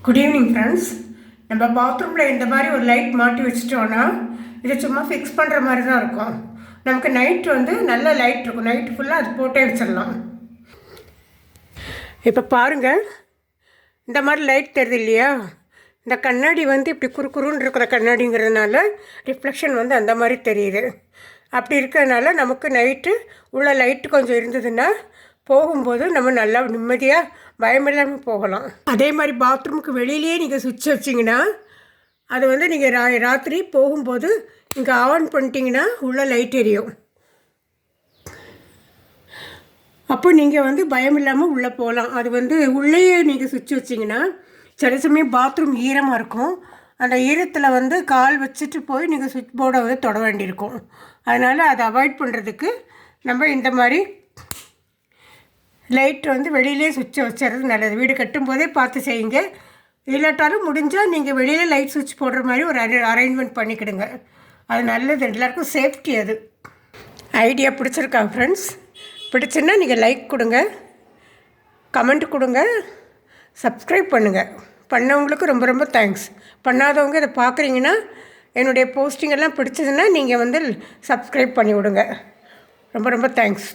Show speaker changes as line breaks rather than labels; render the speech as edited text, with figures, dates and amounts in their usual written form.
Good evening friends. நம்ம பாத்ரூமில் இந்த மாதிரி ஒரு லைட் மாட்டி வச்சிட்டோன்னா இதை சும்மா ஃபிக்ஸ் பண்ணுற மாதிரி தான் இருக்கும். நமக்கு நைட்டு நல்ல லைட் இருக்கும். நைட்டு ஃபுல்லாக அது போட்டே வச்சிடலாம். இப்போ பாருங்கள், இந்த மாதிரி லைட் தெரியுது இல்லையா? இந்த கண்ணாடி இப்படி குறுக்குறுன்னு இருக்கிற கண்ணாடிங்கிறதுனால ரிஃப்ளெக்ஷன் அந்த மாதிரி தெரியுது. அப்படி இருக்கிறதுனால நமக்கு நைட்டு உள்ள லைட்டு கொஞ்சம் இருந்ததுன்னா போகும்போது நம்ம நல்லா நிம்மதியாக பயமில்லாமல் போகலாம். அதே மாதிரி பாத்ரூமுக்கு வெளியிலேயே நீங்கள் சுவிட்ச் வச்சிங்கன்னா அது நீங்கள் ராத்திரி போகும்போது இங்கே ஆன் பண்ணிட்டீங்கன்னா உள்ள லைட் எரியும். அப்போ நீங்கள் பயம் இல்லாமல் உள்ளே போகலாம். அது உள்ளேயே நீங்கள் சுவிட்ச் வச்சிங்கன்னா சில சமயம் பாத்ரூம் ஈரமாக இருக்கும். அந்த ஈரத்தில் கால் வச்சுட்டு போய் நீங்கள் சுவிட்ச் போர்டை தொட வேண்டியிருக்கும். அதனால் அதை அவாய்ட் பண்ணுறதுக்கு நம்ம இந்த மாதிரி லைட் வெளியிலே சுவிட்சை வச்சுறது நல்லது. வீடு கட்டும்போதே பார்த்து செய்யுங்க. இல்லாட்டாலும் முடிஞ்சால் நீங்கள் வெளியில் லைட் சுவிட்ச் போடுற மாதிரி ஒரு அரேஞ்ச்மெண்ட் பண்ணிக்கிடுங்க. அது நல்லது, எல்லாருக்கும் சேஃப்டி. அது ஐடியா பிடிச்சிருக்கா ஃப்ரெண்ட்ஸ்? பிடிச்சுன்னா நீங்கள் லைக் கொடுங்க, கமெண்ட் கொடுங்க, சப்ஸ்கிரைப் பண்ணுங்கள். பண்ணவங்களுக்கு ரொம்ப ரொம்ப தேங்க்ஸ். பண்ணாதவங்க இதை பார்க்குறீங்கன்னா என்னுடைய போஸ்டிங்கெல்லாம் பிடிச்சதுன்னா நீங்கள் சப்ஸ்கிரைப் பண்ணி விடுங்க. ரொம்ப ரொம்ப தேங்க்ஸ்.